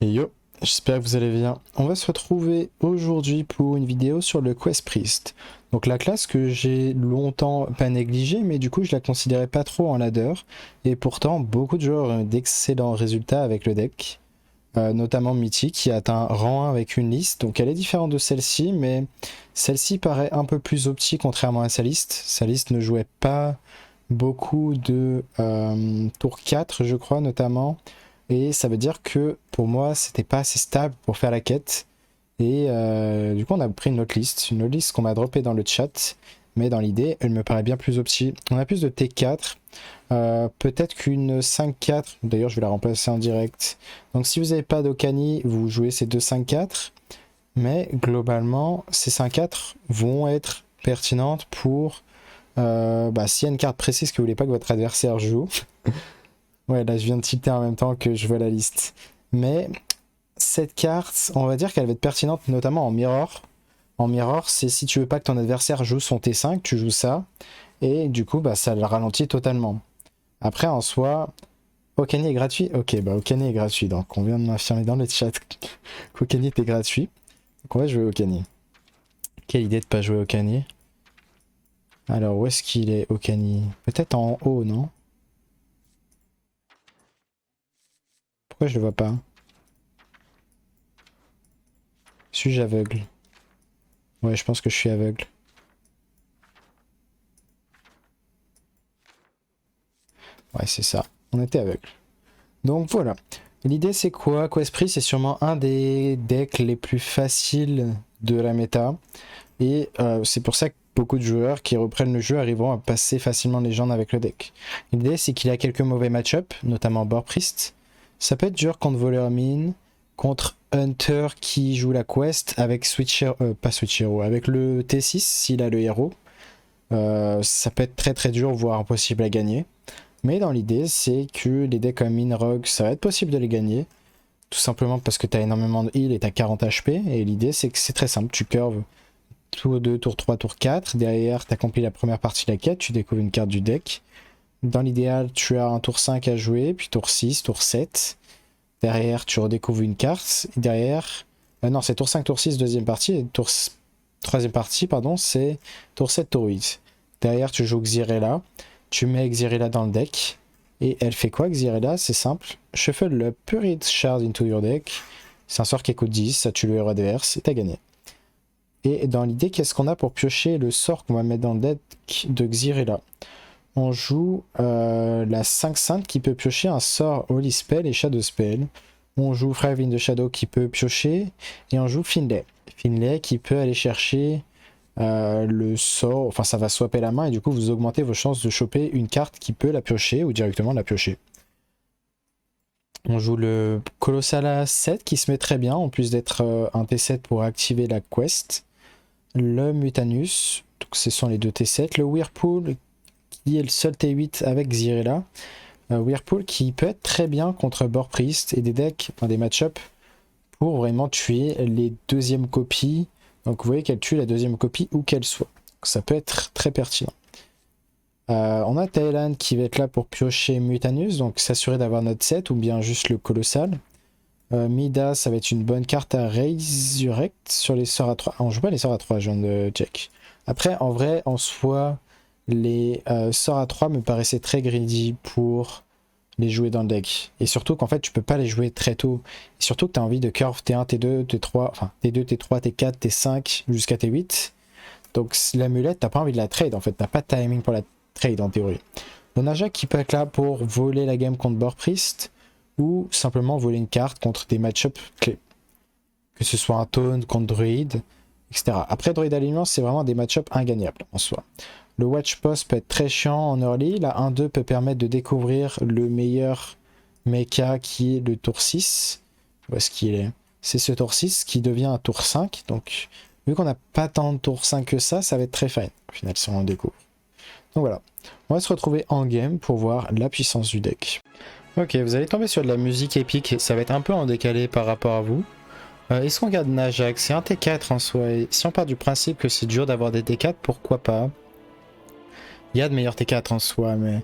Et yo, j'espère que vous allez bien. On va se retrouver aujourd'hui pour une vidéo sur le Quest Priest. Donc la classe que j'ai longtemps pas négligée, mais du coup je la considérais pas trop en ladder. Et pourtant beaucoup de joueurs ont d'excellents résultats avec le deck. Notamment Mythic qui a atteint rang 1 avec une liste. Donc elle est différente de celle-ci, mais celle-ci paraît un peu plus optique contrairement à sa liste. Sa liste ne jouait pas beaucoup de tour 4 je crois notamment. Et ça veut dire que pour moi, c'était pas assez stable pour faire la quête. Et du coup, on a pris une autre liste qu'on m'a droppée dans le chat. Mais dans l'idée, elle me paraît bien plus opti. On a plus de T4. Peut-être qu'une 5-4. D'ailleurs, je vais la remplacer en direct. Donc, si vous n'avez pas d'Okani, vous jouez ces deux 5-4. Mais globalement, ces 5-4 vont être pertinentes pour s'il y a une carte précise que vous voulez pas que votre adversaire joue. Ouais, là je viens de tilter en même temps que je vois la liste. Mais cette carte, on va dire qu'elle va être pertinente notamment en mirror. En mirror, c'est si tu veux pas que ton adversaire joue son T5, tu joues ça. Et du coup, ça le ralentit totalement. Après, en soi, Okani est gratuit. Ok, Okani est gratuit. Donc on vient de m'affirmer dans le chat qu'Okani était gratuit. Donc on va jouer Okani. Quelle idée de pas jouer Okani. Alors où est-ce qu'il est Okani? Peut-être en haut, non? Pourquoi je le vois pas? Suis-je aveugle? Ouais, je pense que je suis aveugle. Ouais, c'est ça. On était aveugle. Donc voilà. L'idée c'est quoi? Questprix c'est sûrement un des decks les plus faciles de la méta. Et c'est pour ça que beaucoup de joueurs qui reprennent le jeu arriveront à passer facilement les gens avec le deck. L'idée c'est qu'il a quelques mauvais match-up, notamment Borpriest. Ça peut être dur contre Voleur Mine, contre Hunter qui joue la quest avec Switch pas Switch Hero, avec le T6 s'il a le héros. Ça peut être très très dur, voire impossible à gagner. Mais dans l'idée, c'est que les decks comme Minrogue, ça va être possible de les gagner. Tout simplement parce que tu as énormément de heal et tu as 40 HP. Et l'idée, c'est que c'est très simple. Tu curves tour 2, tour 3, tour 4. Derrière, tu accomplis la première partie de la quête. Tu découvres une carte du deck. Dans l'idéal, tu as un tour 5 à jouer. Puis tour 6, tour 7. Derrière, tu redécouvres une carte. Et derrière... non, c'est tour 5, tour 6, deuxième partie. Et troisième partie, pardon, c'est tour 7, tour 8. Derrière, tu joues Xyrella. Tu mets Xyrella dans le deck. Et elle fait quoi, Xyrella? C'est simple. Shuffle le Purit Shard into your deck. C'est un sort qui coûte 10, ça tue le héros adverse et t'as gagné. Et dans l'idée, qu'est-ce qu'on a pour piocher le sort qu'on va mettre dans le deck de Xyrella? On joue la 5-5 qui peut piocher un sort Holy Spell et Shadow Spell. On joue Thrive in the Shadow qui peut piocher. Et on joue Finlay. Finlay qui peut aller chercher le sort, enfin ça va swapper la main et du coup vous augmentez vos chances de choper une carte qui peut la piocher ou directement la piocher. On joue le Colossal 7 qui se met très bien en plus d'être un T7 pour activer la quest. Le Mutanus, donc ce sont les deux T7. Le Whirlpool qui est le seul T8 avec Xyrella. Whirlpool qui peut être très bien contre Borpriest et des decks, enfin des match-up pour vraiment tuer les deuxièmes copies. Donc vous voyez qu'elle tue la deuxième copie où qu'elle soit. Donc, ça peut être très pertinent. On a Thailand qui va être là pour piocher Mutanus, donc s'assurer d'avoir notre set ou bien juste le Colossal. Mida, ça va être une bonne carte à Resurrect sur les sorts à 3. Ah, on joue pas les sorts à 3, je viens de check. Après, en vrai, en soi, les sorts à 3 me paraissaient très greedy pour les jouer dans le deck. Et surtout qu'en fait, tu peux pas les jouer très tôt. Et surtout que tu as envie de curve T1, T2, T3, enfin T2, T3, T4, T5 jusqu'à T8. Donc l'amulette, t'as pas envie de la trade en fait. T'as pas de timing pour la trade en théorie. On a Jacques qui peut être là pour voler la game contre Borpriest ou simplement voler une carte contre des match-up clés. Que ce soit un Taunt contre Druid, etc. Après, Druid Alliance, c'est vraiment des match-up ingagnables en soi. Le Watch Post peut être très chiant en early. La 1-2 peut permettre de découvrir le meilleur mecha qui est le tour 6. Où est-ce qu'il est? C'est ce tour 6 qui devient un tour 5. Donc, vu qu'on n'a pas tant de tour 5 que ça va être très fine au final si on le découvre. Donc voilà. On va se retrouver en game pour voir la puissance du deck. Ok, vous allez tomber sur de la musique épique. Ça va être un peu en décalé par rapport à vous. Est-ce qu'on garde Najak? C'est un T4 en soi. Et si on part du principe que c'est dur d'avoir des T4, pourquoi pas? Il y a de meilleurs T4 en soi, mais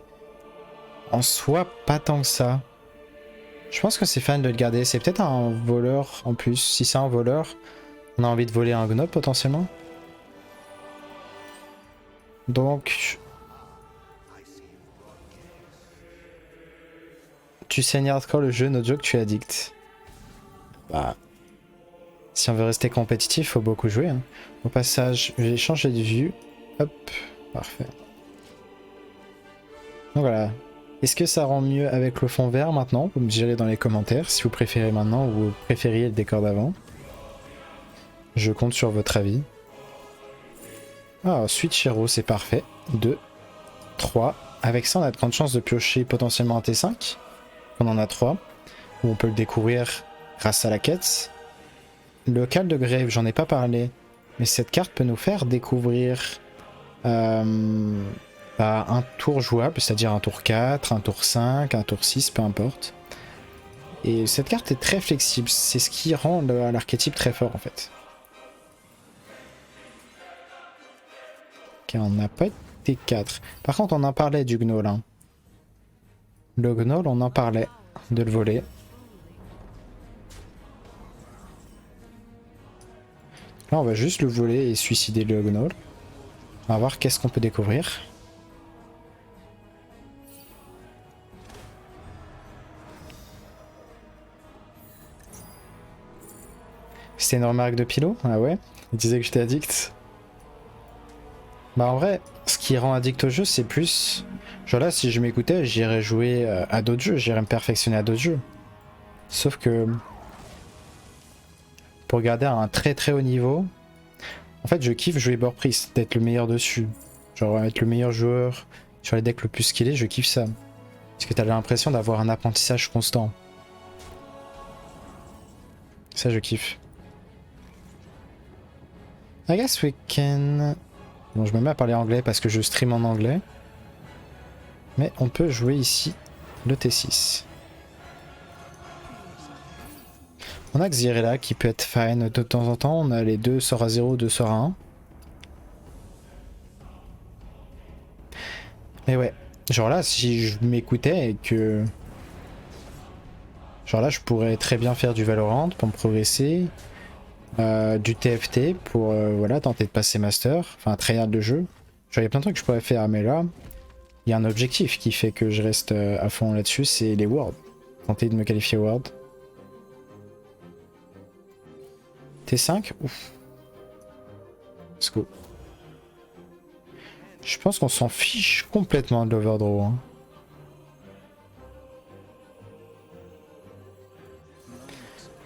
en soi, pas tant que ça. Je pense que c'est fun de le garder. C'est peut-être un voleur en plus. Si c'est un voleur, on a envie de voler un gnoll potentiellement. Donc... Tu saignes hardcore le jeu, no joke, tu es addict. Bah... Si on veut rester compétitif, faut beaucoup jouer. Hein. Au passage, j'ai changé de vue. Hop, parfait. Donc voilà. Est-ce que ça rend mieux avec le fond vert maintenant? Vous me direz dans les commentaires si vous préférez maintenant ou vous préfériez le décor d'avant. Je compte sur votre avis. Ah, Switch Hero, c'est parfait. 2, 3. Avec ça, on a de grandes chances de piocher potentiellement un T5. On en a 3. Où on peut le découvrir grâce à la quête. Le Cal de Grave, j'en ai pas parlé. Mais cette carte peut nous faire découvrir un tour jouable, c'est-à-dire un tour 4, un tour 5, un tour 6, peu importe. Et cette carte est très flexible, c'est ce qui rend l'archétype très fort en fait. Ok, on n'a pas été 4. Par contre, on en parlait du gnoll. Hein. Le gnoll, on en parlait de le voler. Là, on va juste le voler et suicider le gnoll. On va voir qu'est-ce qu'on peut découvrir. C'était une remarque de Pilot? Ah ouais? Il disait que j'étais addict. Bah en vrai, ce qui rend addict au jeu, c'est plus... Genre là, si je m'écoutais, j'irais jouer à d'autres jeux, j'irais me perfectionner à d'autres jeux. Sauf que... Pour garder à un très très haut niveau... En fait, je kiffe jouer board priest, d'être le meilleur dessus. Genre être le meilleur joueur sur les decks le plus skillés, je kiffe ça. Parce que t'as l'impression d'avoir un apprentissage constant. Ça, je kiffe. I guess we can... Bon, je me mets à parler anglais parce que je stream en anglais. Mais on peut jouer ici le T6. On a Xyrella qui peut être fine de temps en temps. On a les deux sorts à 0, 2 sorts à 1. Mais ouais, genre là, si je m'écoutais et que... Genre là, je pourrais très bien faire du Valorant pour me progresser. Du TFT pour voilà, tenter de passer Master. Enfin, tryhard le jeu. Genre, il y a plein de trucs que je pourrais faire, mais là... Il y a un objectif qui fait que je reste à fond là-dessus, c'est les Worlds. Tenter de me qualifier World. T5? Ouf. Let's go. Je pense qu'on s'en fiche complètement de l'overdraw. Hein.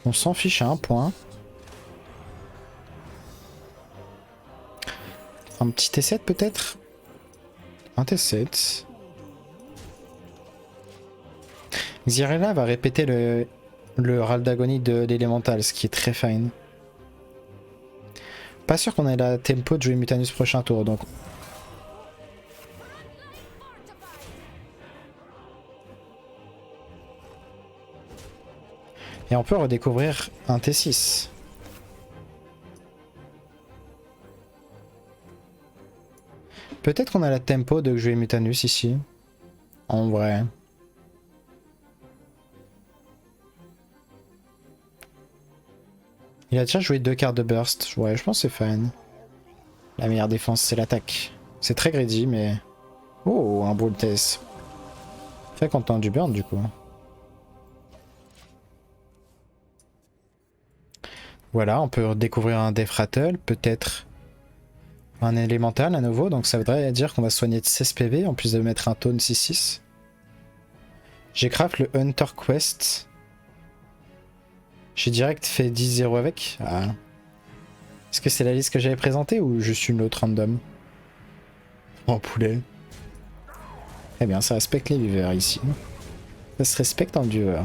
On s'en fiche à un point. Un petit T7 peut-être? Un T7. Xyrella va répéter le râle d'agonie de l'élémental, ce qui est très fine. Pas sûr qu'on ait la tempo de jouer Mutanus prochain tour, donc... Et on peut redécouvrir un T6. Peut-être qu'on a la tempo de jouer Mutanus ici. En vrai. Il a déjà joué 2 cartes de burst. Ouais, je pense que c'est fine. La meilleure défense, c'est l'attaque. C'est très greedy, mais... Oh, un Brawl Test. Très content du burn, du coup. Voilà, on peut découvrir un Death Rattle, peut-être un élémental à nouveau. Donc ça voudrait dire qu'on va soigner de 16 PV, en plus de mettre un taunt 6-6. J'ai craft le Hunter Quest. J'ai direct fait 10-0 avec. Ah. Est-ce que c'est la liste que j'avais présentée ou juste une autre random? Oh poulet. Eh bien, ça respecte les viewers ici. Ça se respecte en viewer.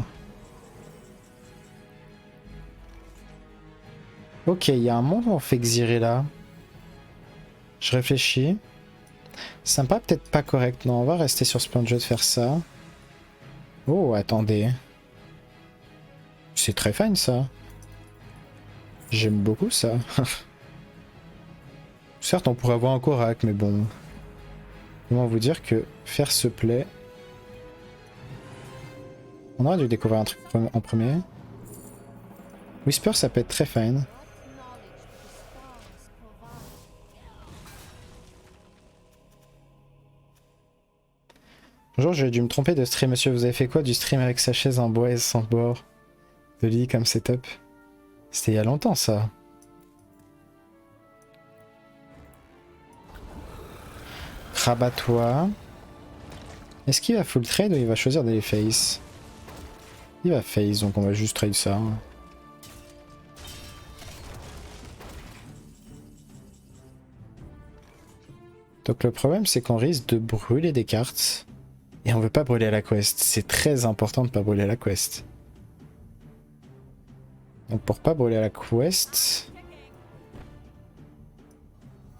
Ok, il y a un monde où on fait Xyrella. Je réfléchis. Sympa, peut-être pas correct. Non, on va rester sur ce plan de jeu de faire ça. Oh, attendez. C'est très fine ça. J'aime beaucoup ça. Certes, on pourrait avoir un Korak, mais bon. Comment vous dire que faire ce play... On aurait dû découvrir un truc en premier. Whisper, ça peut être très fine. Bonjour, j'ai dû me tromper de stream, monsieur. Vous avez fait quoi du stream avec sa chaise en bois et sans bord de lit comme setup? C'était il y a longtemps, ça. Rabat-toi. Est-ce qu'il va full trade ou il va choisir d'aller face? Il va face, donc on va juste trade ça. Donc le problème, c'est qu'on risque de brûler des cartes. Et on veut pas brûler la quest. C'est très important de pas brûler la quest. Donc pour pas brûler la quest...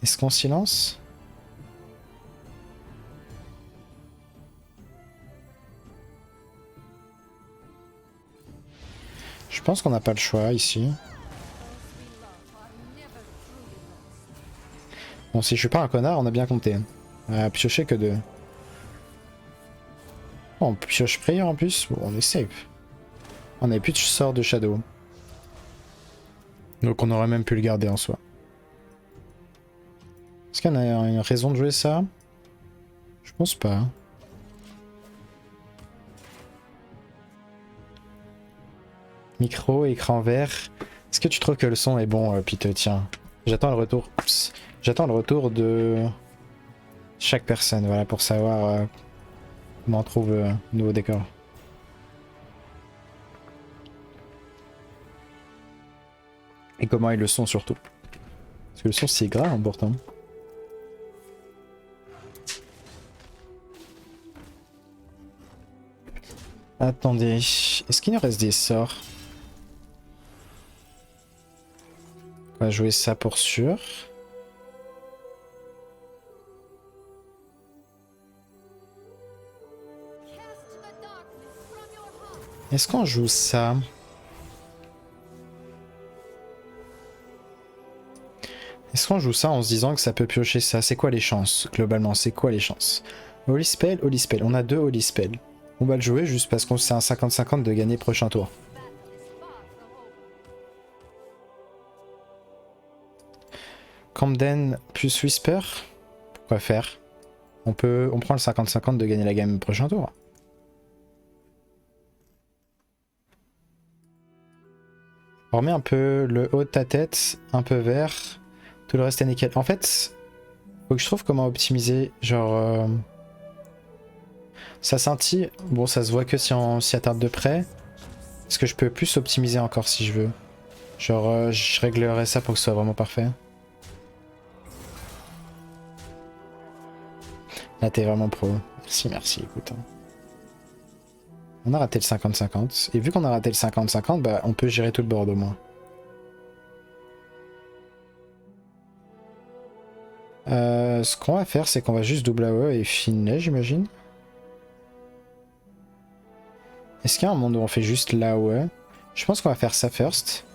Est-ce qu'on silence? Je pense qu'on n'a pas le choix ici. Bon, si je suis pas un connard, on a bien compté. On a pioché que 2. Oh, on pioche Prayer en plus. Bon, on est safe. On avait plus de sort de Shadow. Donc on aurait même pu le garder en soi. Est-ce qu'on a une raison de jouer ça? Je pense pas. Micro, écran vert. Est-ce que tu trouves que le son est bon, Pete? Tiens. J'attends le retour. J'attends le retour de chaque personne, voilà, pour savoir comment on trouve le nouveau décor. Et comment est le son surtout. Parce que le son c'est grave important. Attendez, est-ce qu'il nous reste des sorts? On va jouer ça pour sûr. Est-ce qu'on joue ça? Est-ce qu'on joue ça en se disant que ça peut piocher ça? C'est quoi les chances, globalement? C'est quoi les chances? Holy Spell, Holy Spell. On a 2 Holy Spell. On va le jouer juste parce qu'on c'est un 50-50 de gagner prochain tour. Camden plus Whisper. Pourquoi faire? On prend le 50-50 de gagner la game prochain tour. On remet un peu le haut de ta tête, un peu vert. Tout le reste est nickel. En fait, faut que je trouve comment optimiser. Genre... ça scintille. Bon, ça se voit que si on s'y attarde de près. Est-ce que je peux plus optimiser encore si je veux? Genre, je réglerai ça pour que ce soit vraiment parfait. Là, t'es vraiment pro. Merci, merci, écoute. On a raté le 50-50. Et vu qu'on a raté le 50-50, bah, on peut gérer tout le board au moins. Ce qu'on va faire, c'est qu'on va juste double AOE et finir, j'imagine. Est-ce qu'il y a un monde où on fait juste l'AOE? Je pense qu'on va faire ça first.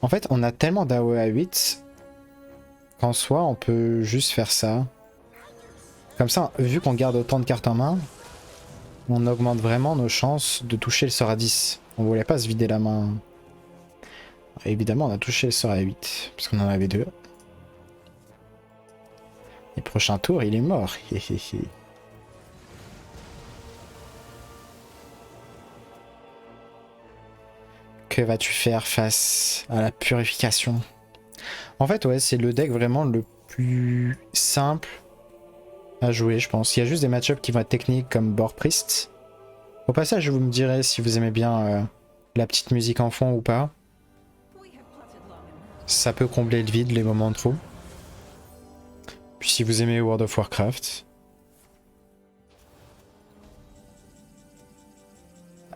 En fait, on a tellement d'AOE à 8 qu'en soi, on peut juste faire ça. Comme ça, vu qu'on garde autant de cartes en main, on augmente vraiment nos chances de toucher le sort à 10. On voulait pas se vider la main. Évidemment, on a touché le sort à 8, parce qu'on en avait 2. Et prochain tour, il est mort. Que vas-tu faire face à la purification? En fait, ouais, c'est le deck vraiment le plus simple à jouer, je pense. Il y a juste des match-ups qui vont être techniques comme Boar Priest. Au passage, vous me direz si vous aimez bien la petite musique en fond ou pas. Ça peut combler le vide, les moments de trou. Puis si vous aimez World of Warcraft.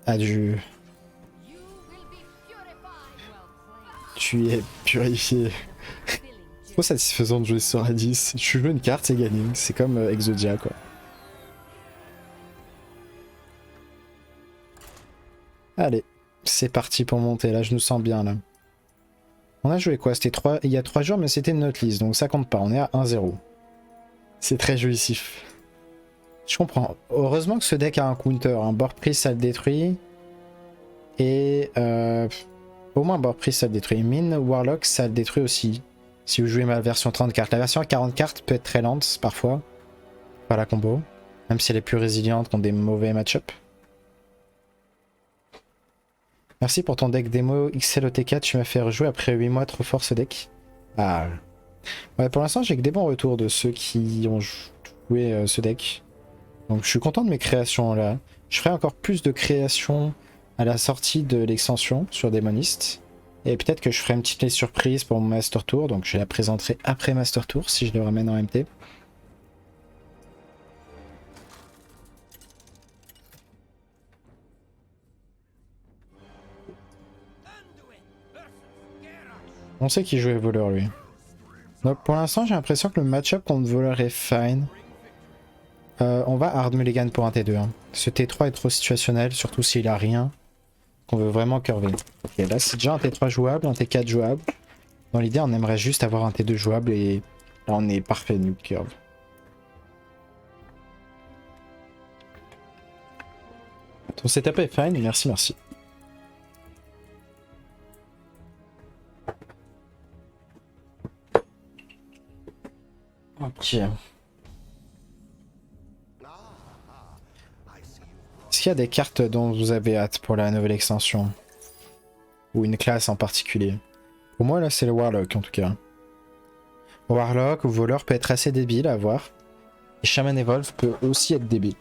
Adieu. Tu es purifié. Trop satisfaisant de jouer sur a 10. Tu joues une carte, c'est gagné. C'est comme Exodia, quoi. Allez, c'est parti pour monter. Là, je nous sens bien, là. On a joué quoi? C'était il y a 3 jours, mais c'était une note list, donc ça compte pas. On est à 1-0. C'est très jouissif. Je comprends. Heureusement que ce deck a un counter. Un board prise, ça le détruit. Et au moins board prise, ça le détruit. Mine, Warlock, ça le détruit aussi. Si vous jouez ma version 30 cartes. La version à 40 cartes peut être très lente parfois. Par la combo. Même si elle est plus résiliente contre des mauvais match-up. Merci pour ton deck démo XLOT4. Tu m'as fait rejouer après 8 mois. Trop fort ce deck. Ah. Ouais, pour l'instant, j'ai que des bons retours de ceux qui ont joué ce deck. Donc je suis content de mes créations là. Je ferai encore plus de créations à la sortie de l'extension sur Démoniste. Et peut-être que je ferai une petite liste surprise pour mon Master Tour. Donc je la présenterai après Master Tour si je le ramène en MT. On sait qu'il jouait voleur lui. Donc pour l'instant j'ai l'impression que le match-up contre voleur est fine. On va hard mulligan pour un T2. Hein. Ce T3 est trop situationnel, surtout s'il a rien. Qu'on veut vraiment curver. Ok, là c'est déjà un T3 jouable, un T4 jouable. Dans l'idée on aimerait juste avoir un T2 jouable et là on est parfait new curve. Ton setup est fine, merci, merci. Ok. Est-ce qu'il y a des cartes dont vous avez hâte pour la nouvelle extension? Ou une classe en particulier? Pour moi là c'est le Warlock en tout cas. Warlock ou voleur peut être assez débile à voir. Et Shaman Evolve peut aussi être débile.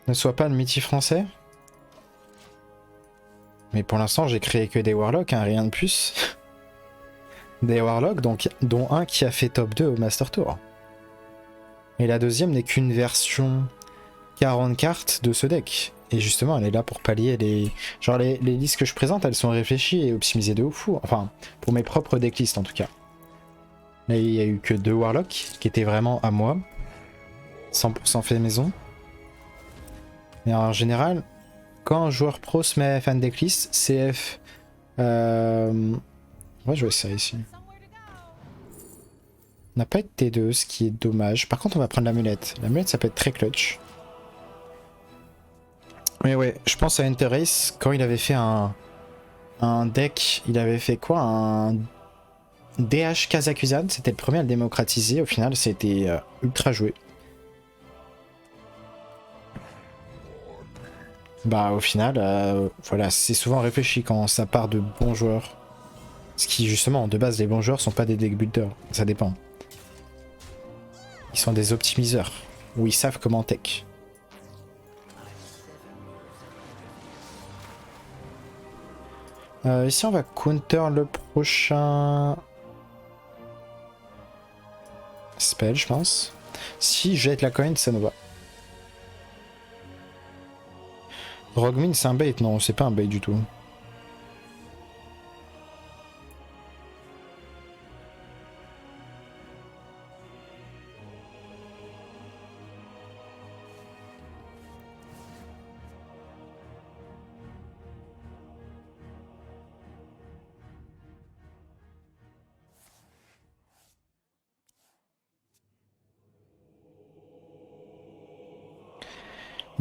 Ne sois pas le mythique français. Mais pour l'instant j'ai créé que des Warlocks, hein, rien de plus. Des Warlocks, donc, dont un qui a fait top 2 au Master Tour. Et la deuxième n'est qu'une version 40 cartes de ce deck. Et justement, elle est là pour pallier les... Genre, les listes que je présente, elles sont réfléchies et optimisées de ouf. Enfin, pour mes propres decklists en tout cas. Là, il n'y a eu que 2 Warlocks, qui étaient vraiment à moi. 100% fait maison. Mais en général, quand un joueur pro se met fan decklist, CF... On va jouer ça ici. On n'a pas de T2, ce qui est dommage. Par contre, on va prendre l'amulette. L'amulette, ça peut être très clutch. Mais ouais, je pense à Enter Race, quand il avait fait un deck, il avait fait quoi? Un DH Kazakusan, c'était le premier à le démocratiser. Au final, c'était ultra joué. Bah, au final, voilà, c'est souvent réfléchi quand ça part de bons joueurs. Ce qui, justement, de base, les bons joueurs sont pas des deck builders. Ça dépend. Ils sont des optimiseurs, où ils savent comment tech. Ici, on va counter le prochain spell, je pense. Si je jette la coin, ça nous va. Rogmin, c'est un bait? Non, c'est pas un bait du tout.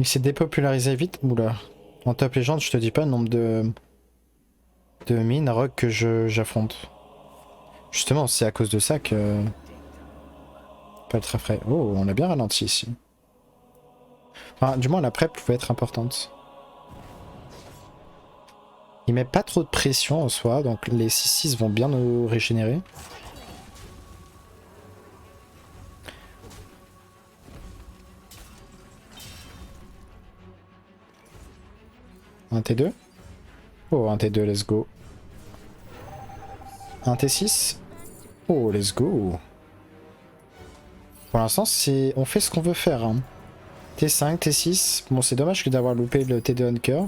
Il s'est dépopularisé vite. Oula. En top légende, je te dis pas le nombre de mines rock que j'affronte. Justement, c'est à cause de ça que... Pas très frais. Oh, on a bien ralenti ici. Enfin, du moins la prep pouvait être importante. Il met pas trop de pression en soi, donc les 6-6 vont bien nous régénérer. Un T2. Oh, un T2, let's go. Un T6. Oh, let's go. Pour l'instant, on fait ce qu'on veut faire. Hein. T5, T6. Bon, c'est dommage que d'avoir loupé le T2 Hunker.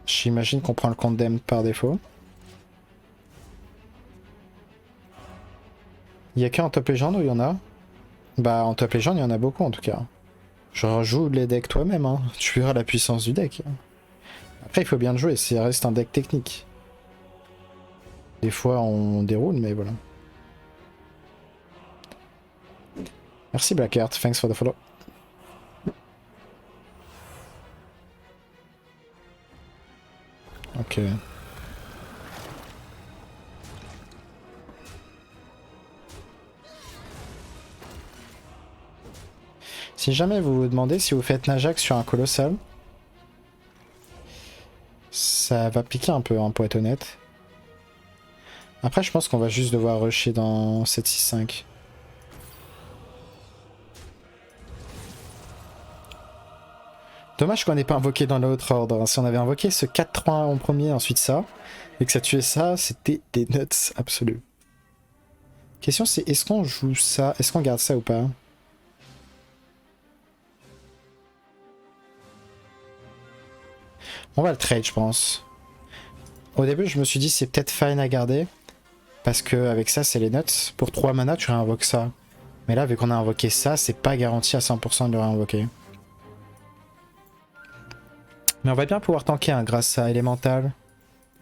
J'imagine qu'on prend le Condemn par défaut. Il y a qu'un en top légende où il y en a? Bah en top légende il y en a beaucoup en tout cas. Genre joue les decks toi-même, hein. Tu verras la puissance du deck. Après il faut bien le jouer, ça reste un deck technique. Des fois on déroule mais voilà. Merci Blackheart, thanks for the follow. Ok. Si jamais vous vous demandez si vous faites Najax sur un colossal, ça va piquer un peu, hein, pour être honnête. Après, je pense qu'on va juste devoir rusher dans 7-6-5. Dommage qu'on n'ait pas invoqué dans l'autre ordre. Si on avait invoqué ce 4-3 en premier, ensuite ça, et que ça tuait ça, c'était des nuts absolus. Question c'est, est-ce qu'on joue ça? Est-ce qu'on garde ça ou pas? On va le trade, je pense. Au début, je me suis dit c'est peut-être fine à garder. Parce que avec ça, c'est les nuts. Pour 3 mana, tu réinvoques ça. Mais là, vu qu'on a invoqué ça, c'est pas garanti à 100% de le réinvoquer. Mais on va bien pouvoir tanker, hein, grâce à Elemental.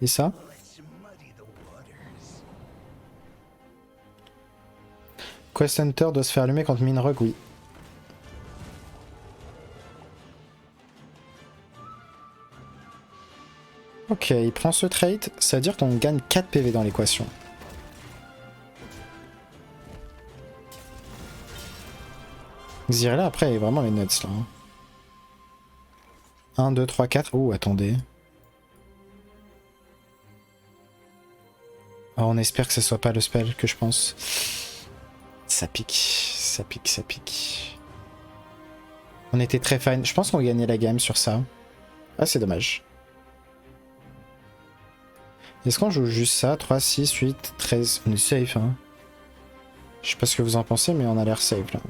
Et ça. Quest Hunter doit se faire allumer contre Minrog, oui. Ok, il prend ce trait, ça veut dire qu'on gagne 4 PV dans l'équation. Xyrella après est vraiment les nuts là. 1, 2, 3, 4. Oh, attendez. Oh, on espère que ce soit pas le spell que je pense. Ça pique, ça pique, ça pique. On était très fine. Je pense qu'on gagnait la game sur ça. Ah, c'est dommage. Est-ce qu'on joue juste ça? 3, 6, 8, 13. On est safe, hein. Je sais pas ce que vous en pensez, mais on a l'air safe là.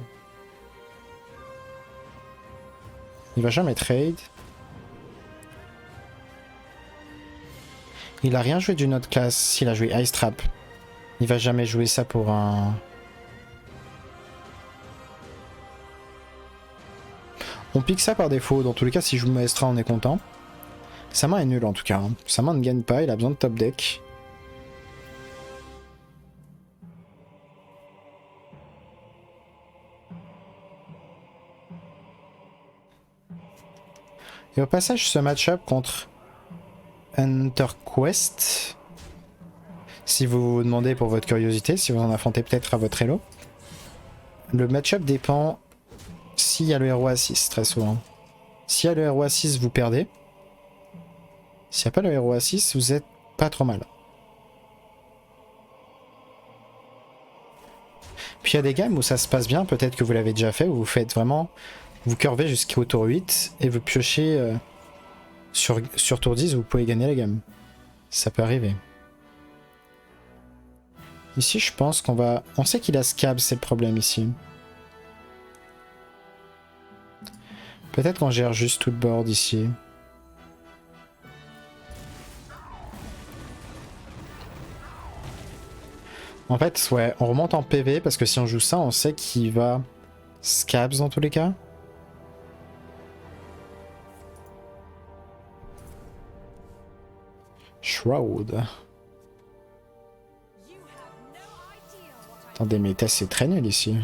Il va jamais trade. Il a rien joué d'une autre classe. Il a joué Ice Trap. Il va jamais jouer ça pour un... On pique ça par défaut. Dans tous les cas, si je joue Maestra, on est content. Sa main est nulle en tout cas. Sa main ne gagne pas. Il a besoin de top deck. Et au passage, ce match-up contre Hunter Quest, si vous vous demandez pour votre curiosité, si vous en affrontez peut-être à votre elo, le match-up dépend s'il y a le héros A6 très souvent. S'il y a le héros A6, vous perdez. S'il n'y a pas le héros A6, vous êtes pas trop mal. Puis il y a des games où ça se passe bien, peut-être que vous l'avez déjà fait, où vous faites vraiment... Vous curvez jusqu'au tour 8 et vous piochez sur tour 10, vous pouvez gagner la game. Ça peut arriver. Ici, je pense qu'on va... On sait qu'il a Scab, c'est le problème ici. Peut-être qu'on gère juste tout le board ici. En fait, ouais, on remonte en PV parce que si on joue ça, on sait qu'il va Scabs dans tous les cas. Shroud. Attendez, mais c'est très nul ici.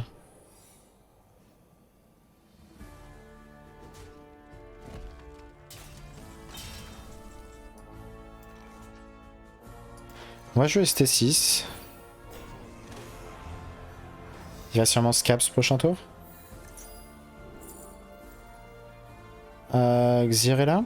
On va jouer ST6. Il va sûrement Scabs prochain tour. Xyrella.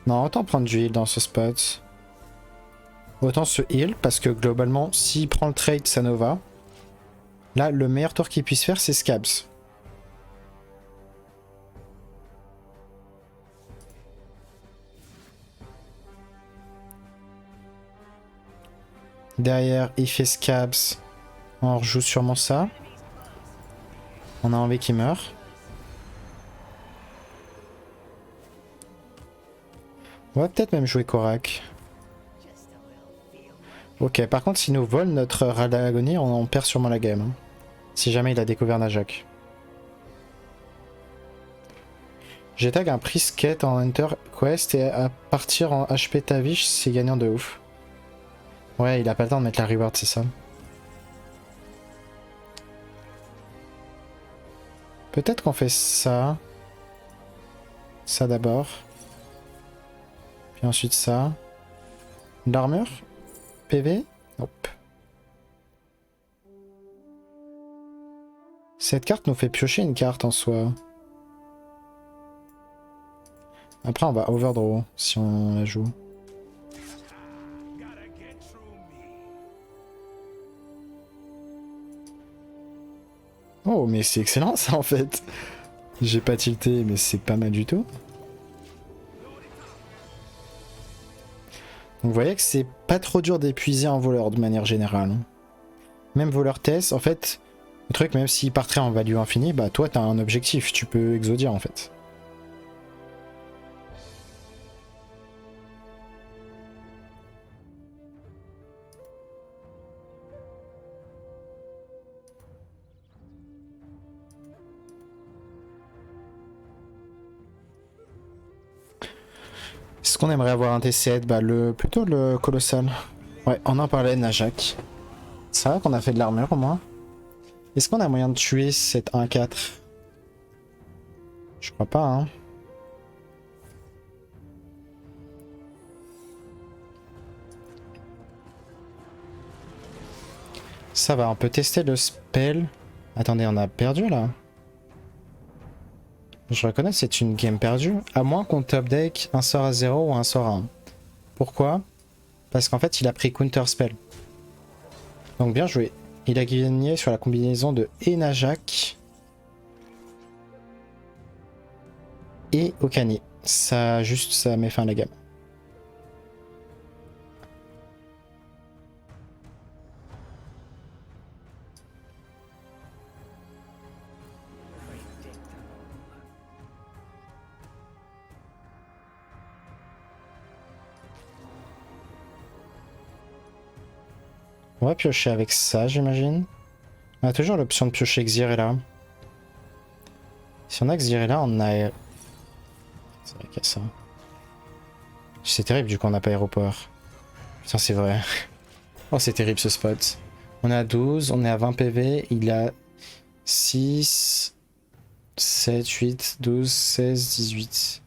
Non, autant prendre du heal dans ce spot. Autant se heal, parce que globalement, s'il prend le trade, ça Nova. Là, le meilleur tour qu'il puisse faire, c'est Scabs. Derrière, il fait Scabs. On rejoue sûrement ça. On a envie qu'il meure. On va peut-être même jouer Korak. Ok, par contre, s'il nous vole notre Radagonie, on perd sûrement la game. Hein. Si jamais il a découvert Najak. J'ai tag un Priest Quête en Hunter Quest et à partir en HP Tavish, c'est gagnant de ouf. Ouais, il a pas le temps de mettre la reward, c'est ça. Peut-être qu'on fait ça. Ça d'abord. Puis ensuite ça. L'armure PV? Hop. Cette carte nous fait piocher une carte en soi. Après on va overdraw si on la joue. Oh mais c'est excellent ça en fait. J'ai pas tilté mais c'est pas mal du tout. Donc vous voyez que c'est pas trop dur d'épuiser un voleur de manière générale. Même voleur Tess, en fait, le truc même s'il partirait en value infini, bah toi t'as un objectif, tu peux exodia en fait. Est-ce qu'on aimerait avoir un T7? Bah plutôt le colossal. Ouais, on en parlait Najak. C'est vrai qu'on a fait de l'armure au moins. Est-ce qu'on a moyen de tuer cette 1-4? Je crois pas, hein. Ça va, on peut tester le spell. Attendez, on a perdu là. Je reconnais, c'est une game perdue. À moins qu'on top deck un sort à 0 ou un sort à 1. Pourquoi? Parce qu'en fait, il a pris counter spell. Donc bien joué. Il a gagné sur la combinaison de Enajak et Okani. Ça juste, ça met fin à la gamme. On va piocher avec ça, j'imagine. On a toujours l'option de piocher Xyrella. Si on a Xyrella, on a... C'est vrai qu'il y a ça. C'est terrible du coup on n'a pas Aéroport. Putain c'est vrai. Oh c'est terrible ce spot. On est à 12, on est à 20 PV, il a 6, 7, 8, 12, 16, 18.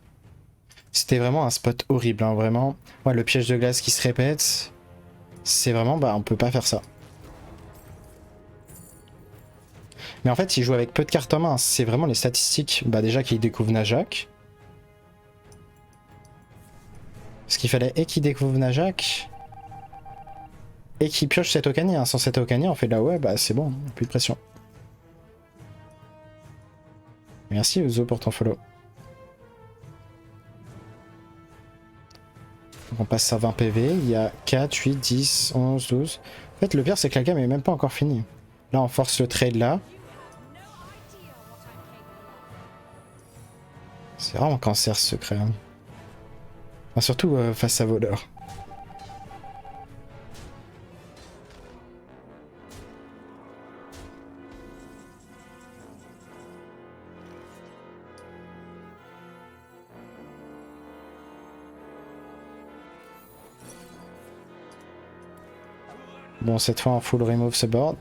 C'était vraiment un spot horrible, hein, vraiment. Ouais, le piège de glace qui se répète, c'est vraiment, bah on peut pas faire ça. Mais en fait il joue avec peu de cartes en main, c'est vraiment les statistiques. Bah déjà qu'il découvre Najak. Parce qu'il fallait et qu'il découvre Najak et qu'il pioche cette Okani. Hein. Sans cette Okani, on fait de la ouais, bah c'est bon, plus de pression. Merci Uzo pour ton follow. Donc on passe à 20 PV, il y a 4, 8, 10, 11, 12. En fait le pire c'est que la gamme est même pas encore finie. Là on force le trade là. C'est vraiment cancer ce secret. Hein. Enfin, surtout face à voleur. Bon cette fois on full remove ce board.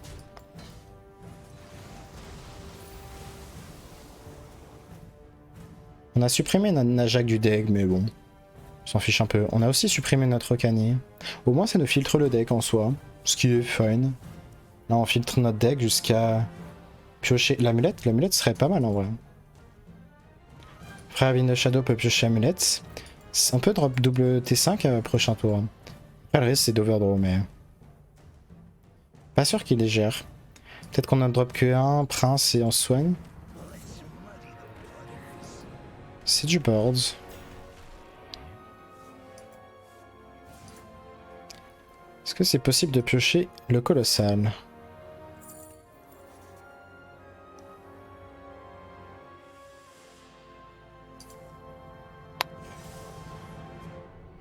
On a supprimé notre Najak du deck mais bon. On s'en fiche un peu. On a aussi supprimé notre Okani. Au moins ça nous filtre le deck en soi. Ce qui est fine. Là on filtre notre deck jusqu'à piocher l'amulette. L'amulette serait pas mal en vrai. Frère Wind Shadow peut piocher amulette. On peut drop double T5 prochain tour. Après le reste c'est d'overdraw mais... Pas sûr qu'il les gère. Peut-être qu'on a drop que un, prince et on se soigne. C'est du board. Est-ce que c'est possible de piocher le colossal?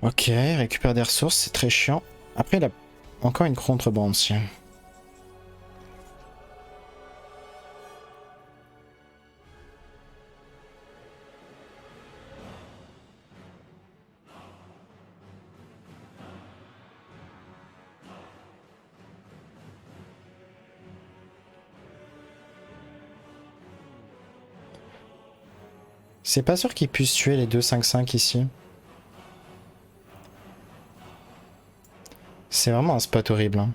Ok, il récupère des ressources, c'est très chiant. Après, il a encore une contrebande aussi. C'est pas sûr qu'il puisse tuer les deux 5-5 ici. C'est vraiment un spot horrible. Hein.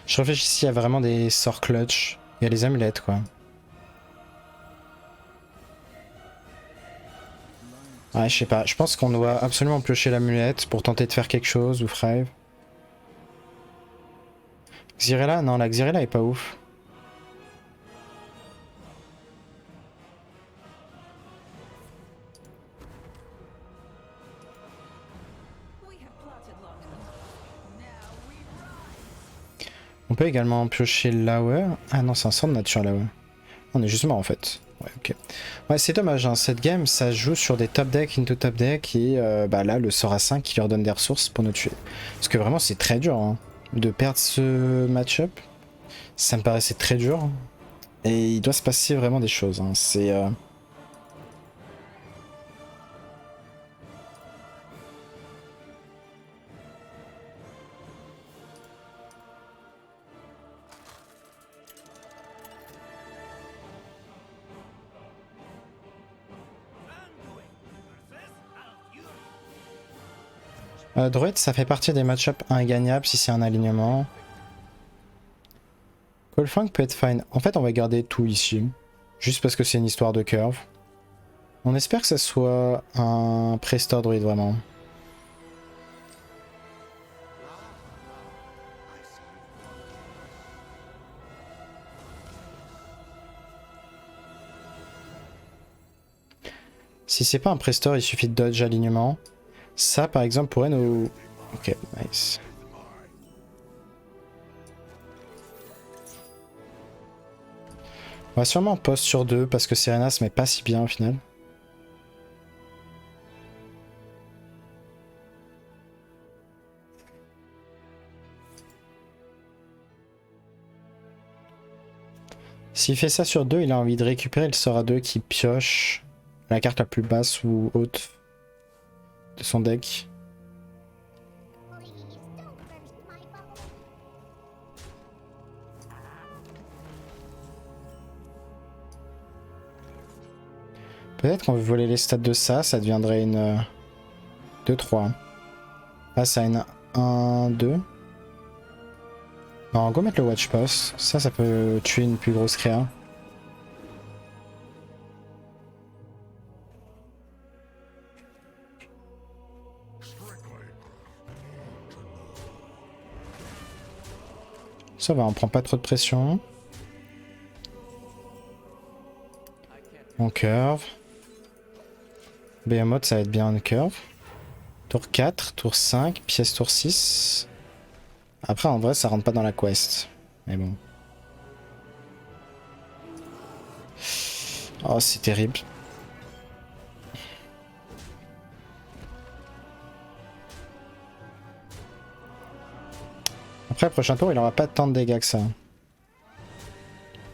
Je réfléchis s'il y a vraiment des sorts clutch. Il y a les amulettes quoi. Ouais, je sais pas. Je pense qu'on doit absolument piocher l'amulette pour tenter de faire quelque chose ou Frave. Xyrella? Non, la Xyrella est pas ouf. On peut également piocher l'Hour. Ah non, c'est un sort de nature l'Hour. On est juste mort en fait. Ouais, ok. Ouais, c'est dommage, hein. Cette game, ça joue sur des top decks into top deck et bah là, le sort à 5 qui leur donne des ressources pour nous tuer. Parce que vraiment, c'est très dur hein, de perdre ce match-up. Ça me paraissait très dur. Et il doit se passer vraiment des choses. Hein. C'est... Druid, ça fait partie des match-ups ingagnables si c'est un alignement. Coldfang peut être fine. En fait, on va garder tout ici. Juste parce que c'est une histoire de curve. On espère que ça soit un Prestor Druid vraiment. Si c'est pas un Prestor, il suffit de dodge alignement. Ça, par exemple, pourrait nous... Ok, nice. On va sûrement post sur 2 parce que Serena se met pas si bien au final. S'il fait ça sur 2, il a envie de récupérer le sort à 2 qui pioche la carte la plus basse ou haute de son deck. Peut-être qu'on veut voler les stats de ça, ça deviendrait une 2-3. Ah, ça a une 1-2. Non, go mettre le Watch Post. Ça peut tuer une plus grosse créa. Ça va, on prend pas trop de pression. On curve. Behemoth, ça va être bien en curve. Tour 4, tour 5, pièce tour 6. Après, en vrai, ça rentre pas dans la quest. Mais bon. Oh, c'est terrible. Après, le prochain tour, il aura pas tant de dégâts que ça.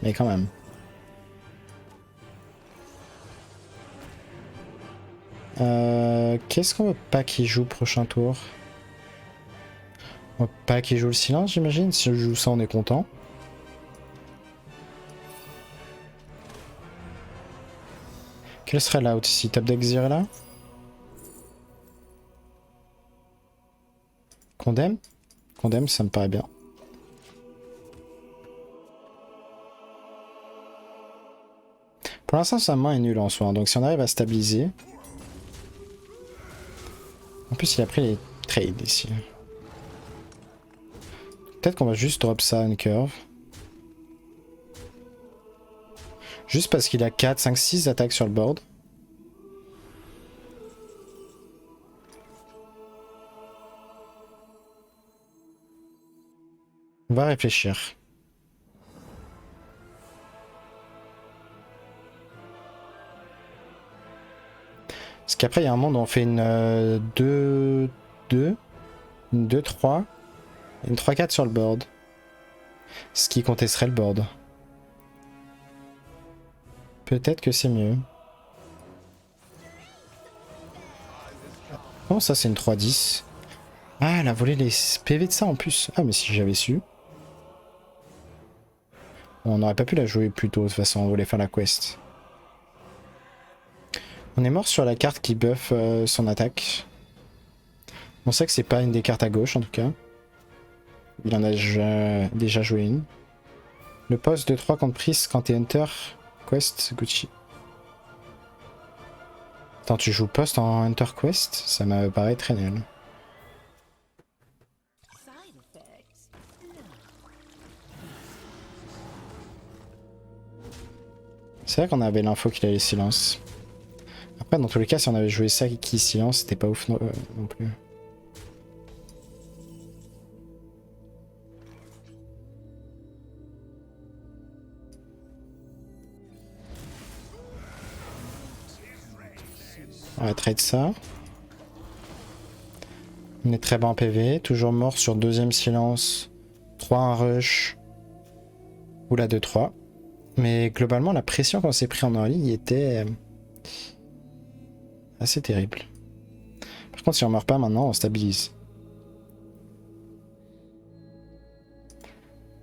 Mais quand même. Qu'est-ce qu'on veut pas qu'il joue prochain tour? On veut pas qu'il joue le silence, j'imagine. Si je joue ça, on est content. Quel serait l'out ici? Top deck Xyrella? Condemn? Condemn, ça me paraît bien. Pour l'instant, sa main est nulle en soi. Donc si on arrive à stabiliser... En plus, il a pris les trades ici. Peut-être qu'on va juste drop ça une curve. Juste parce qu'il a 4, 5, 6 attaques sur le board. On va réfléchir. Parce qu'après, il y a un monde où on fait une 2-2, une 2-3, une 3-4 sur le board. Ce qui contesterait le board. Peut-être que c'est mieux. Oh, ça c'est une 3-10. Ah, elle a volé les PV de ça en plus. Ah, mais si j'avais su. On n'aurait pas pu la jouer plus tôt, de toute façon, on voulait faire la quest. On est mort sur la carte qui buff son attaque. On sait que c'est pas une des cartes à gauche en tout cas. Il en a déjà joué une. Le poste de 3 contre prise quand t'es Hunter. Quest, Gucci. Attends, tu joues poste en Hunter Quest? Ça me paraît très nul. C'est vrai qu'on avait l'info qu'il allait silence. Après, dans tous les cas, si on avait joué ça qui silence, c'était pas ouf non plus. On va trade ça. On est très bas en PV, toujours mort sur deuxième silence, 3 en rush, ou la 2-3. Mais globalement, la pression qu'on s'est pris en early était assez terrible. Par contre, si on meurt pas maintenant, on stabilise.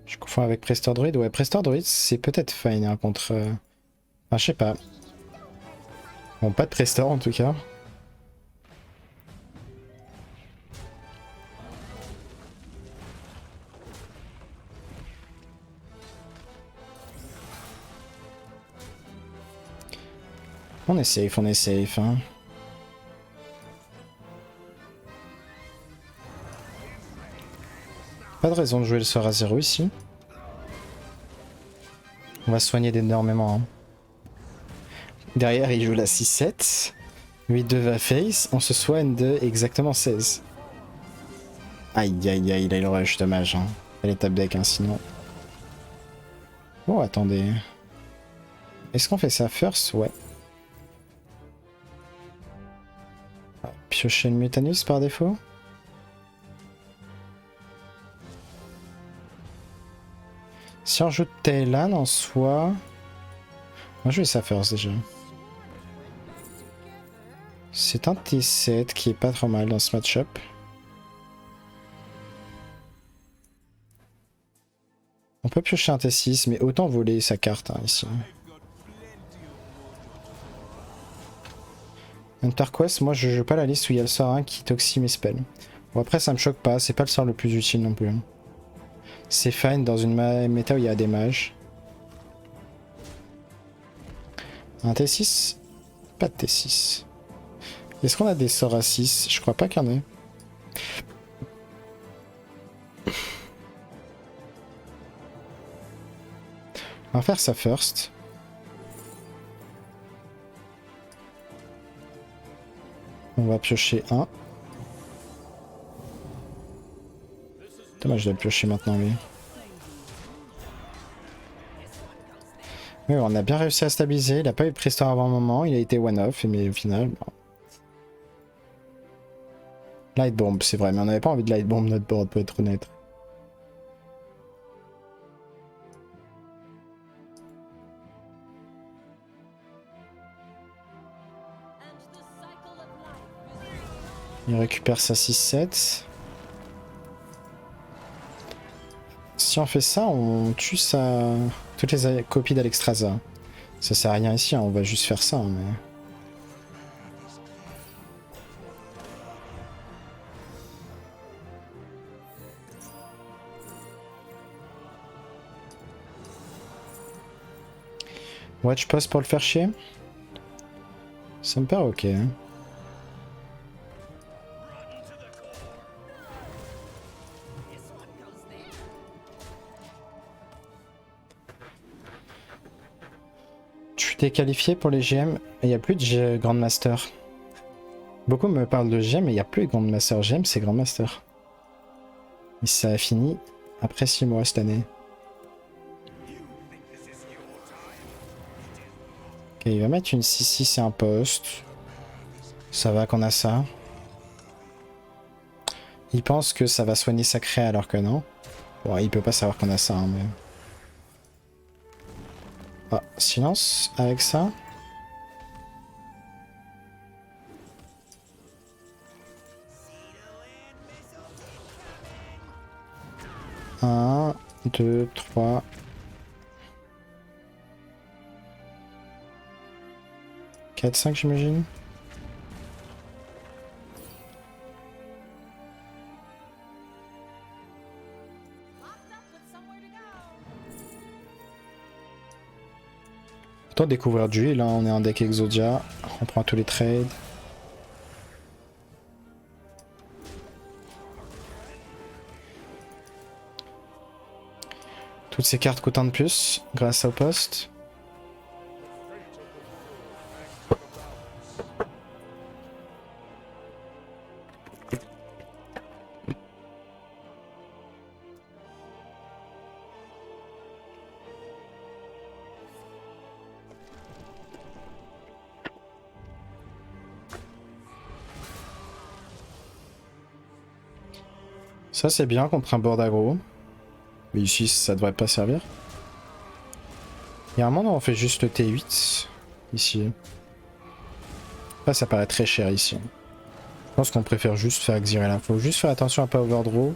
Je confonds avec Prestor Druid. Ouais, Prestor Druid, c'est peut-être fine hein, contre... Enfin, je sais pas. Bon, pas de Prestor en tout cas. On est safe, hein. Pas de raison de jouer le sort à 0 ici. On va se soigner d'énormément. Hein. Derrière, il joue la 6-7. 8-2 va face. On se soigne de exactement 16. Aïe, aïe, aïe, il a le rush, dommage. Hein. Elle est top deck, hein, sinon. Oh, attendez. Est-ce qu'on fait ça first? Ouais. Piocher le Mutanus par défaut? Si on joue Taylan en soi... On va jouer ça first déjà. C'est un T7 qui est pas trop mal dans ce match-up. On peut piocher un T6, mais autant voler sa carte hein, ici. Hunterquest, moi je joue pas la liste où il y a le sort 1 qui toxie mes spells. Bon après ça me choque pas, c'est pas le sort le plus utile non plus. C'est fine dans une méta où il y a des mages. Un T6? Pas de T6. Est-ce qu'on a des sorts à 6? Je crois pas qu'il y en ait. On va faire ça first. On va piocher un. Dommage de le piocher maintenant lui. Mais on a bien réussi à stabiliser, il a pas eu de Prestor avant un moment, il a été one-off, mais au final... Bon. Light Bomb, c'est vrai, mais on n'avait pas envie de Light Bomb notre board pour être honnête. Il récupère sa 6-7. Si on fait ça, on tue toutes les copies d'Alexstrasza. Ça sert à rien ici, hein, on va juste faire ça. Mais... Watch post pour le faire chier. Ça me paraît ok. Hein. T'es qualifié pour les GM et il n'y a plus de Grandmaster. Beaucoup me parlent de GM mais il n'y a plus de Grandmaster. GM c'est Grandmaster. Et ça a fini après 6 mois cette année. Ok, il va mettre une 6-6 et un poste. Ça va qu'on a ça. Il pense que ça va soigner sacré alors que non. Bon, il peut pas savoir qu'on a ça, hein, mais... Ah, silence avec ça. Un, deux, trois. 4, 5 j'imagine. Autant découvrir du heal, hein. On est en deck Exodia. On prend tous les trades. Toutes ces cartes coûtent un de plus grâce au poste. Ça c'est bien contre un board aggro. Mais ici ça devrait pas servir. Il y a un moment où on fait juste le T8 ici. Là ça paraît très cher ici. Je pense qu'on préfère juste faire Xyrella. Faut juste faire attention à pas overdraw.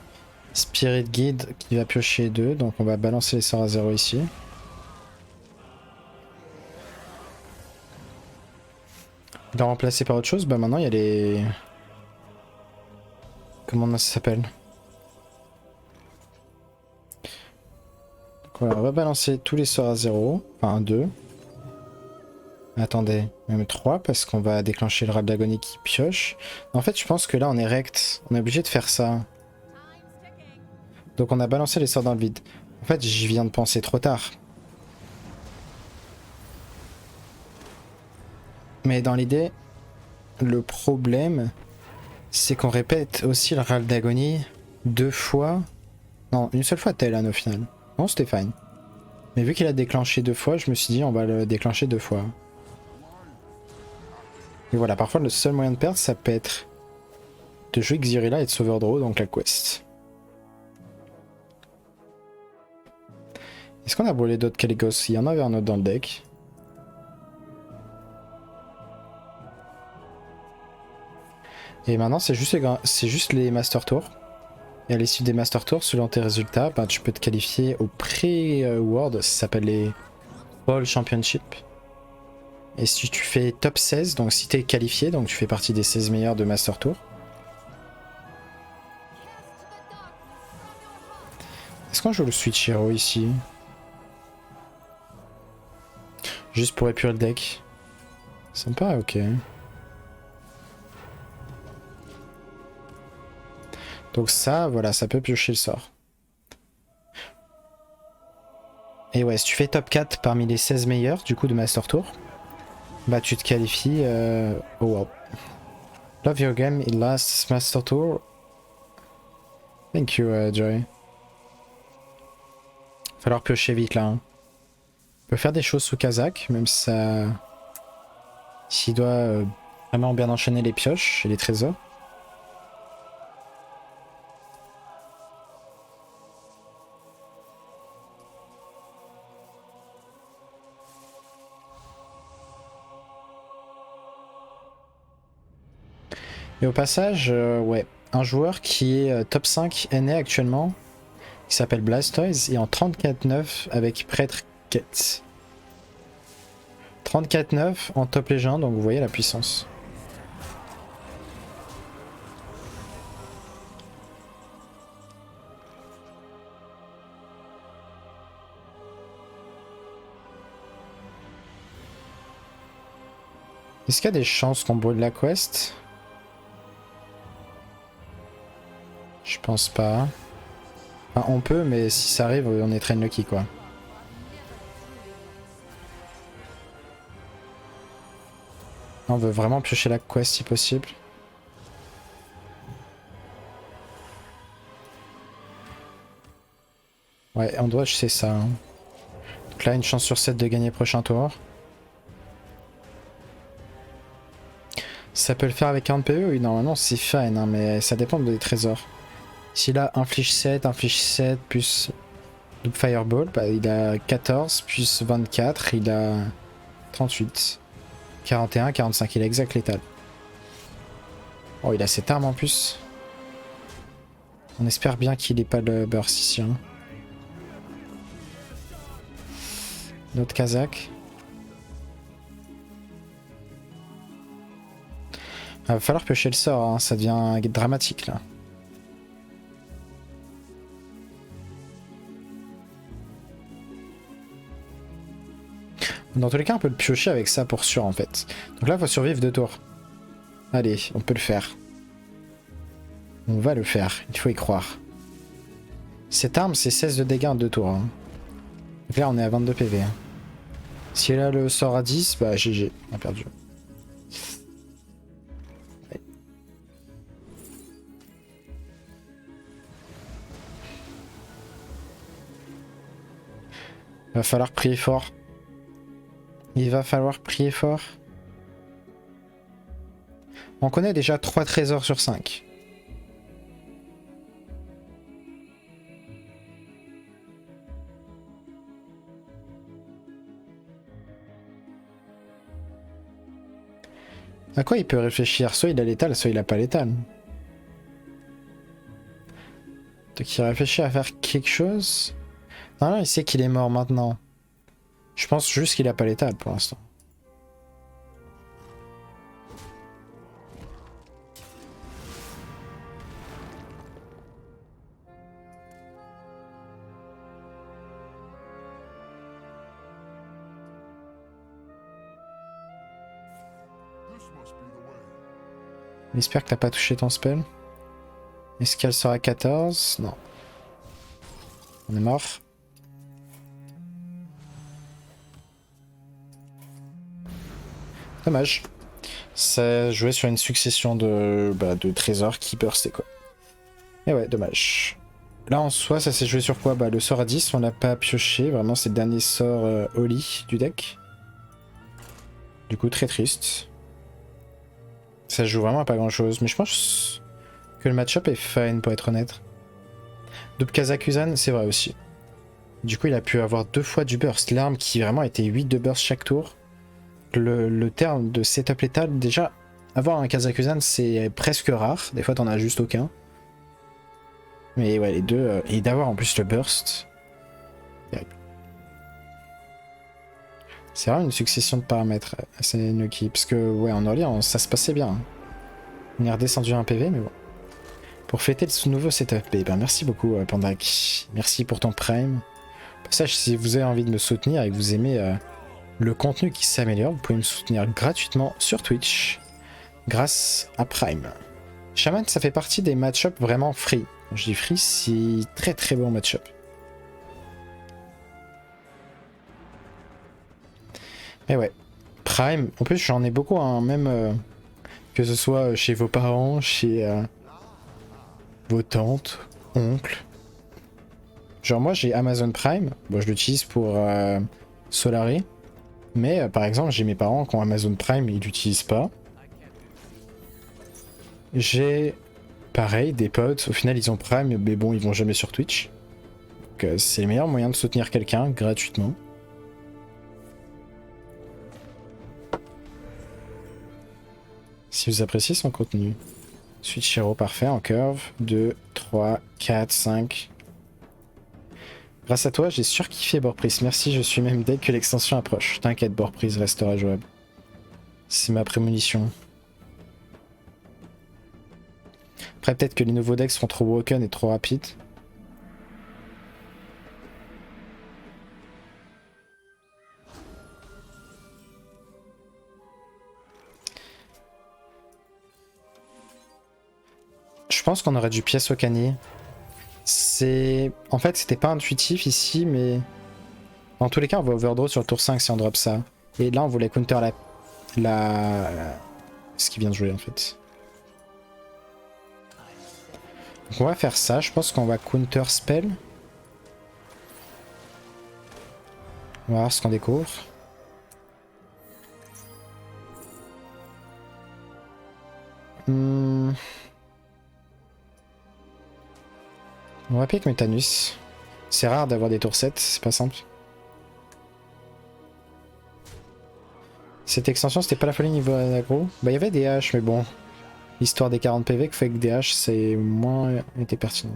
Spirit Guide qui va piocher 2, donc on va balancer les sorts à 0 ici. Il l'a remplacé par autre chose, bah maintenant il y a les... Comment ça s'appelle? Voilà, on va balancer tous les sorts à 0, enfin 2. Attendez, même 3 parce qu'on va déclencher le rab d'agonie qui pioche. En fait je pense que là on est rect, on est obligé de faire ça. Donc on a balancé les sorts dans le vide. En fait j'y viens de penser trop tard. Mais dans l'idée, le problème c'est qu'on répète aussi le rab d'agonie 2 fois. Non, une seule fois Talon au final. Non c'était fine. Mais vu qu'il a déclenché 2 fois, je me suis dit on va le déclencher 2 fois. Et voilà, parfois le seul moyen de perdre ça peut être de jouer Xyrella et de sauver draw, donc la quest. Est-ce qu'on a volé d'autres Caligos? Il y en avait un autre dans le deck. Et maintenant c'est juste les Master Tours. Et à l'issue des Master Tours, selon tes résultats, ben, tu peux te qualifier au pré-World, ça s'appelle les All Championship. Et si tu fais top 16, donc si tu es qualifié, donc tu fais partie des 16 meilleurs de Master Tour. Est-ce qu'on joue le Switch Hero ici? Juste pour épurer le deck. Ça me paraît ok. Donc ça, voilà, ça peut piocher le sort. Et ouais, si tu fais top 4 parmi les 16 meilleurs, du coup, de Master Tour, bah tu te qualifies au WoW. Love your game in last Master Tour. Thank you, Joey. Falloir piocher vite là. Hein. On peut faire des choses sous Kazakh, même si ça... S'il doit vraiment bien enchaîner les pioches et les trésors. Et au passage, ouais, un joueur qui est top 5 NA actuellement, qui s'appelle Blastoise, et en 34-9 avec Prêtre Quête. 34-9 en top légende, donc vous voyez la puissance. Est-ce qu'il y a des chances qu'on brûle la quest? Je pense pas. Enfin, on peut, mais si ça arrive, on est très lucky quoi. On veut vraiment piocher la quest si possible. Ouais, on doit, je sais ça. Hein. Donc là, une chance sur 7 de gagner prochain tour. Ça peut le faire avec 40 PV? Oui, normalement c'est fine, hein, mais ça dépend des trésors. Si là, inflige 7, plus double fireball, bah, il a 14, plus 24, il a 38. 41, 45, il a exact létal. Oh, il a cette arme en plus. On espère bien qu'il n'ait pas le burst ici. Hein. Notre Kazakh. Ah, va falloir piocher le sort, hein. Ça devient dramatique là. Dans tous les cas, on peut le piocher avec ça pour sûr en fait. Donc là, il faut survivre 2 tours. Allez, on peut le faire. On va le faire, il faut y croire. Cette arme, c'est 16 de dégâts en 2 tours. Hein. Donc là, on est à 22 PV. Hein. Si elle a le sort à 10, bah GG, on a perdu. Ouais. Va falloir prier fort. Il va falloir prier fort. On connaît déjà 3 trésors sur 5. À quoi il peut réfléchir? Soit il a l'étal, soit il a pas l'étal. Donc il réfléchit à faire quelque chose. Non, il sait qu'il est mort maintenant. Je pense juste qu'il a pas l'étal pour l'instant. J'espère que t'as pas touché ton spell. Est-ce qu'elle sera 14? Non. On est mort. Dommage. Ça jouait sur une succession de trésors qui burstaient quoi. Et ouais, dommage. Là en soi, ça s'est joué sur quoi? Bah le sort à 10, on l'a pas pioché. Vraiment, c'est le dernier sort Oli du deck. Du coup, très triste. Ça se joue vraiment à pas grand chose. Mais je pense que le match-up est fine pour être honnête. Double Kazakusan, c'est vrai aussi. Du coup, il a pu avoir 2 fois du burst. L'arme qui vraiment était 8 de burst chaque tour. Le terme de setup létal, déjà, avoir un Kazakusan, c'est presque rare. Des fois, t'en as juste aucun. Mais ouais, les deux. Et d'avoir en plus le burst. C'est vraiment une succession de paramètres assez gnocchi. Parce que, ouais, en early, ça se passait bien. Hein. On est redescendu à un PV, mais bon. Pour fêter ce nouveau setup, eh ben, merci beaucoup, Pandak. Merci pour ton prime. Au passage, si vous avez envie de me soutenir et que vous aimez le contenu qui s'améliore, vous pouvez me soutenir gratuitement sur Twitch grâce à Prime. Shaman, ça fait partie des match-up vraiment free. Quand je dis free, c'est très très bon match-up. Mais ouais, Prime, en plus j'en ai beaucoup, hein, même que ce soit chez vos parents, chez vos tantes, oncles. Genre moi j'ai Amazon Prime, bon je l'utilise pour Solari, mais par exemple j'ai mes parents qui ont Amazon Prime, ils l'utilisent pas. J'ai pareil des potes, au final ils ont Prime, mais bon ils vont jamais sur Twitch. Donc c'est le meilleur moyen de soutenir quelqu'un gratuitement. Si vous appréciez son contenu. Switch Hero parfait en curve. 2, 3, 4, 5. Grâce à toi, j'ai surkiffé Borpris. Merci, je suis même dès que l'extension approche. T'inquiète, Borpris restera jouable. C'est ma prémonition. Après, peut-être que les nouveaux decks seront trop broken et trop rapides. Je pense qu'on aurait dû pièce au canier. C'est... En fait, c'était pas intuitif ici, mais... En tous les cas, on va overdraw sur le tour 5 si on drop ça. Et là, on voulait counter ce qui vient de jouer, en fait. Donc on va faire ça. Je pense qu'on va counter spell. On va voir ce qu'on découvre. On va piquer Métanus. C'est rare d'avoir des tours 7, c'est pas simple. Cette extension, c'était pas la folie niveau aggro. Bah, il y avait des haches, mais bon. L'histoire des 40 PV fait que des haches, c'est moins été pertinent.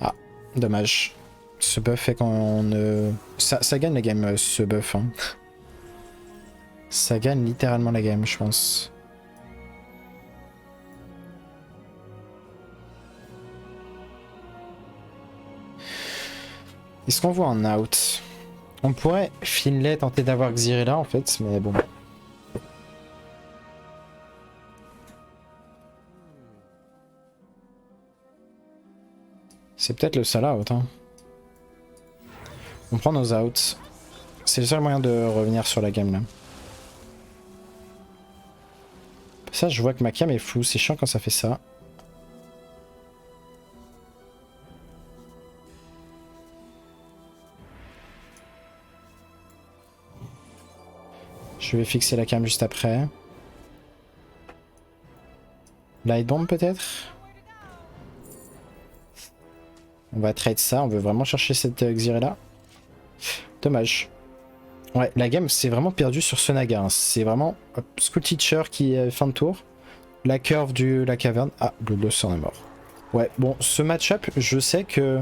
Ah, dommage. Ce buff fait qu'on ne... Ça gagne la game, ce buff. Hein. Ça gagne littéralement la game, je pense. Est-ce qu'on voit un out? On pourrait Finlay tenter d'avoir Xyrella en fait, mais bon. C'est peut-être le seul out. Hein. On prend nos outs. C'est le seul moyen de revenir sur la game là. Ça, je vois que ma cam est floue. C'est chiant quand ça fait ça. Je vais fixer la cam juste après. Light bomb peut-être. On va trade ça, on veut vraiment chercher cette Xyrella. Dommage. Ouais, la game c'est vraiment perdu sur ce Naga. Hein. C'est vraiment School Teacher qui est fin de tour. La curve de la caverne. Ah, Bloodlust en est mort. Ouais, bon, ce match-up, je sais que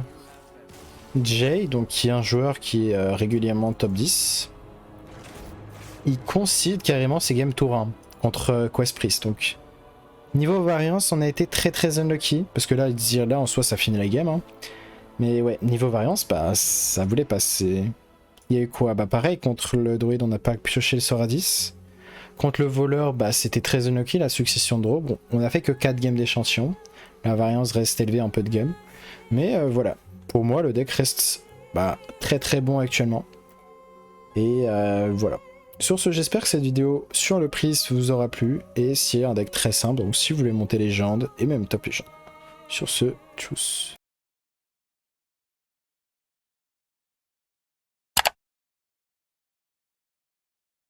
Jay, donc qui est un joueur qui est régulièrement top 10, il concede carrément ses games tour 1 contre Quest Priest. Donc, niveau variance, on a été très unlucky. Parce que là, là en soi, ça finit la game. Hein. Mais ouais, niveau variance, bah, ça voulait passer. Il y a eu quoi? Bah, pareil, contre le druide, on n'a pas pioché le sort à 10. Contre le voleur, bah, c'était très unlucky, la succession de draw. Bon, on a fait que 4 games d'échantillon. La variance reste élevée un peu de game. Mais voilà, pour moi, le deck reste bah, très bon actuellement. Et voilà. Sur ce, j'espère que cette vidéo sur le Priest vous aura plu. Et c'est un deck très simple, donc si vous voulez monter légende, et même top légende. Sur ce, tchuss.